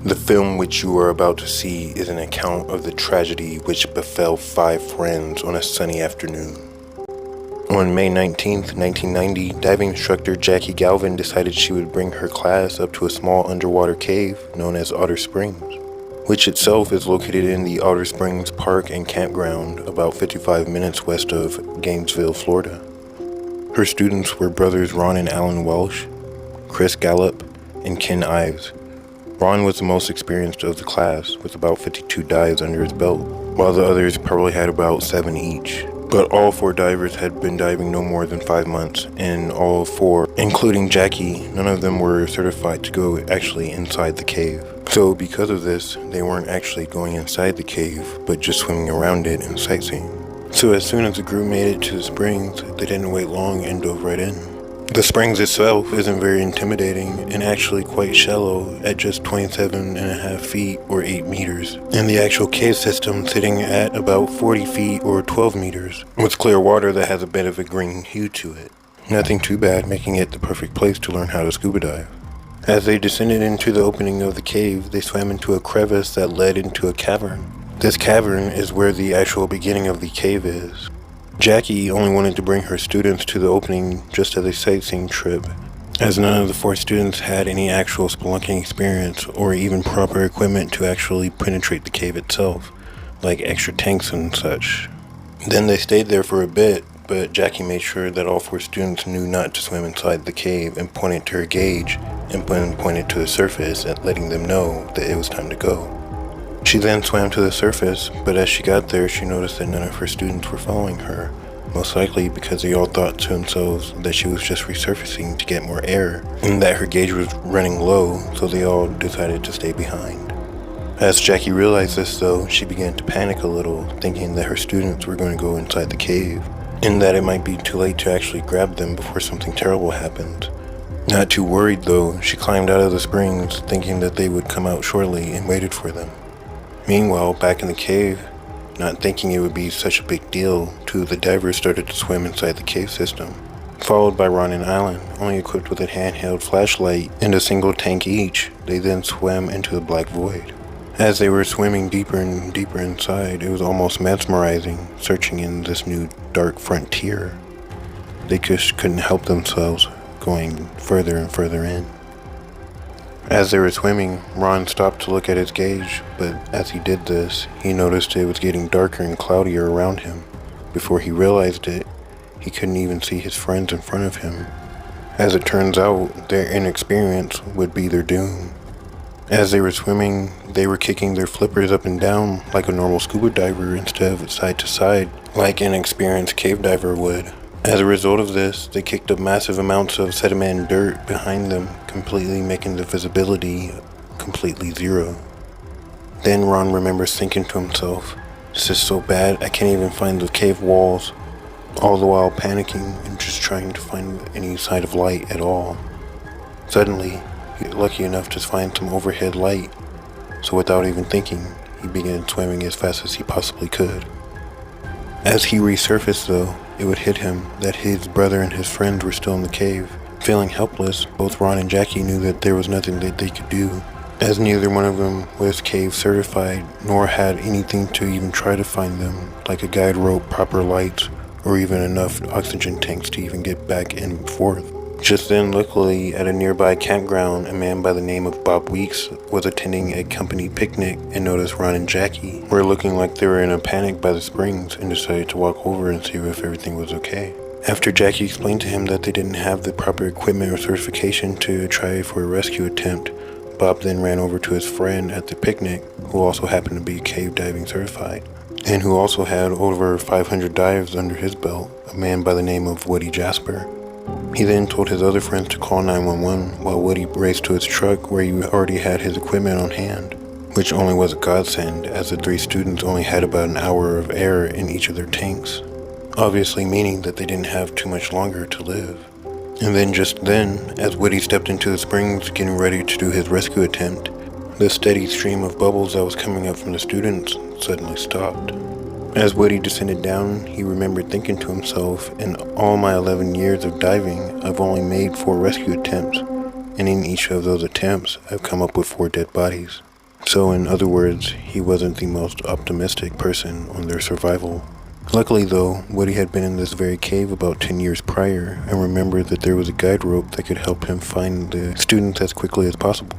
The film which you are about to see is an account of the tragedy which befell 5 friends on a sunny afternoon. On May 19th, 1990, diving instructor Jackie Galvin decided she would bring her class up to a small underwater cave known as Otter Springs, which itself is located in the Otter Springs Park and Campground about 55 minutes west of Gainesville, Florida. Her students were brothers Ron and Allen Welch, Chris Gallup, and Ken Ives. Ron was the most experienced of the class, with about 52 dives under his belt, while the others probably had about 7 each. But all 4 divers had been diving no more than 5 months, and all 4, including Jackie, none of them were certified to go actually inside the cave. So because of this, they weren't actually going inside the cave, but just swimming around it and sightseeing. So as soon as the group made it to the springs, they didn't wait long and dove right in. The springs itself isn't very intimidating and actually quite shallow at just 27.5 feet or 8 meters, and the actual cave system sitting at about 40 feet or 12 meters, with clear water that has a bit of a green hue to it. Nothing too bad, making it the perfect place to learn how to scuba dive. As they descended into the opening of the cave, they swam into a crevice that led into a cavern. This cavern is where the actual beginning of the cave is. Jackie only wanted to bring her students to the opening just as a sightseeing trip, as none of the 4 students had any actual spelunking experience or even proper equipment to actually penetrate the cave itself, like extra tanks and such. Then they stayed there for a bit, but Jackie made sure that all 4 students knew not to swim inside the cave and pointed to her gauge and pointed to the surface and letting them know that it was time to go. She then swam to the surface, but as she got there, she noticed that none of her students were following her, most likely because they all thought to themselves that she was just resurfacing to get more air, and that her gauge was running low, so they all decided to stay behind. As Jackie realized this though, she began to panic a little, thinking that her students were going to go inside the cave, and that it might be too late to actually grab them before something terrible happened. Not too worried though, she climbed out of the springs, thinking that they would come out shortly, and waited for them. Meanwhile, back in the cave, not thinking it would be such a big deal, 2 of the divers started to swim inside the cave system, followed by Ron and Allen, only equipped with a handheld flashlight and a single tank each. They then swam into the black void. As they were swimming deeper and deeper inside, it was almost mesmerizing, searching in this new dark frontier. They just couldn't help themselves, going further and further in. As they were swimming, Ron stopped to look at his gauge, but as he did this, he noticed it was getting darker and cloudier around him. Before he realized it, he couldn't even see his friends in front of him. As it turns out, their inexperience would be their doom. As they were swimming, they were kicking their flippers up and down like a normal scuba diver instead of side to side, like an experienced cave diver would. As a result of this, they kicked up massive amounts of sediment and dirt behind them, completely making the visibility completely zero. Then Ron remembers thinking to himself, "This is so bad, I can't even find the cave walls," all the while panicking and just trying to find any sign of light at all. Suddenly, he was lucky enough to find some overhead light, so without even thinking, he began swimming as fast as he possibly could. As he resurfaced though, it would hit him that his brother and his friends were still in the cave. Feeling helpless, both Ron and Jackie knew that there was nothing that they could do, as neither one of them was cave certified, nor had anything to even try to find them, like a guide rope, proper lights, or even enough oxygen tanks to even get back and forth. Just then, luckily, at a nearby campground, a man by the name of Bob Weeks was attending a company picnic and noticed Ron and Jackie were looking like they were in a panic by the springs and decided to walk over and see if everything was okay. After Jackie explained to him that they didn't have the proper equipment or certification to try for a rescue attempt, Bob then ran over to his friend at the picnic, who also happened to be cave diving certified, and who also had over 500 dives under his belt, a man by the name of Woody Jasper. He then told his other friends to call 911 while Woody raced to his truck where he already had his equipment on hand, which only was a godsend as the 3 students only had about an hour of air in each of their tanks, obviously meaning that they didn't have too much longer to live. And then just then, as Woody stepped into the springs getting ready to do his rescue attempt, the steady stream of bubbles that was coming up from the students suddenly stopped. As Woody descended down, he remembered thinking to himself, "In all my 11 years of diving, I've only made 4 rescue attempts, and in each of those attempts, I've come up with 4 dead bodies." So in other words, he wasn't the most optimistic person on their survival. Luckily though, Woody had been in this very cave about 10 years prior and remembered that there was a guide rope that could help him find the students as quickly as possible.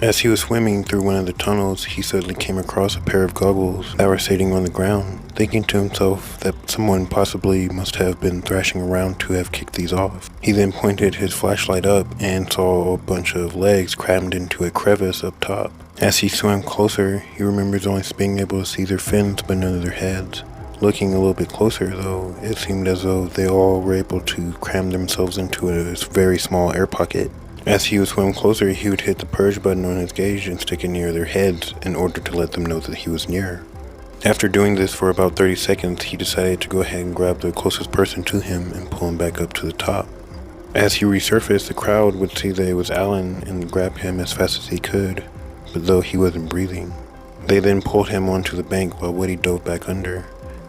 As he was swimming through one of the tunnels, he suddenly came across a pair of goggles that were sitting on the ground, thinking to himself that someone possibly must have been thrashing around to have kicked these off. He then pointed his flashlight up and saw a bunch of legs crammed into a crevice up top. As he swam closer, he remembers only being able to see their fins but none of their heads. Looking a little bit closer though, it seemed as though they all were able to cram themselves into a very small air pocket. As he would swim closer, he would hit the purge button on his gauge and stick it near their heads in order to let them know that he was near. After doing this for about 30 seconds, he decided to go ahead and grab the closest person to him and pull him back up to the top. As he resurfaced, the crowd would see that it was Allen and grab him as fast as he could, but though he wasn't breathing. They then pulled him onto the bank while Woody dove back under.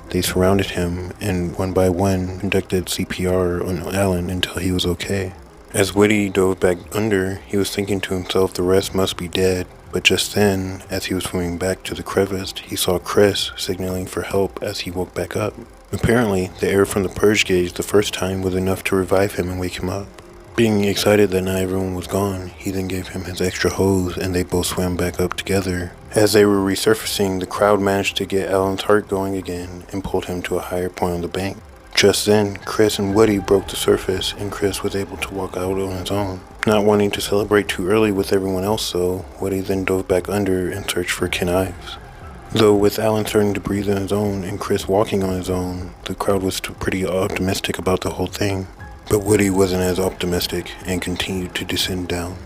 They surrounded him and one by one conducted CPR on Allen until he was okay. As Woody dove back under, he was thinking to himself the rest must be dead, but just then, as he was swimming back to the crevice, he saw Chris signaling for help as he woke back up. Apparently, the air from the purge gauge the first time was enough to revive him and wake him up. Being excited that not everyone was gone, he then gave him his extra hose and they both swam back up together. As they were resurfacing, the crowd managed to get Allen's heart going again and pulled him to a higher point on the bank. Just then, Chris and Woody broke the surface and Chris was able to walk out on his own. Not wanting to celebrate too early with everyone else though, Woody then dove back under and searched for Ken Ives. Though with Allen starting to breathe on his own and Chris walking on his own, the crowd was still pretty optimistic about the whole thing. But Woody wasn't as optimistic and continued to descend down.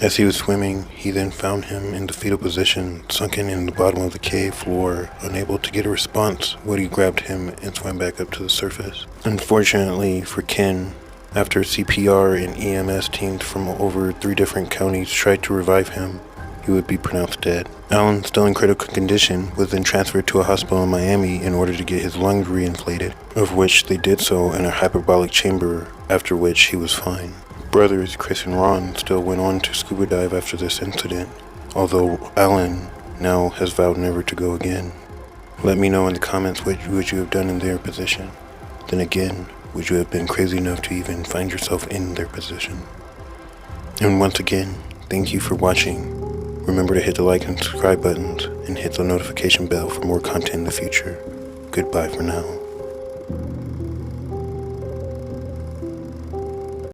As he was swimming, he then found him in the fetal position, sunken in the bottom of the cave floor. Unable to get a response, Woody grabbed him and swam back up to the surface. Unfortunately for Ken, after CPR and EMS teams from over 3 different counties tried to revive him, he would be pronounced dead. Allen, still in critical condition, was then transferred to a hospital in Miami in order to get his lungs reinflated, of which they did so in a hyperbolic chamber, after which he was fine. Brothers Chris and Ron still went on to scuba dive after this incident, although Allen now has vowed never to go again. Let me know in the comments what would you have done in their position. Then again, would you have been crazy enough to even find yourself in their position? And once again, thank you for watching. Remember to hit the like and subscribe buttons and hit the notification bell for more content in the future. Goodbye for now.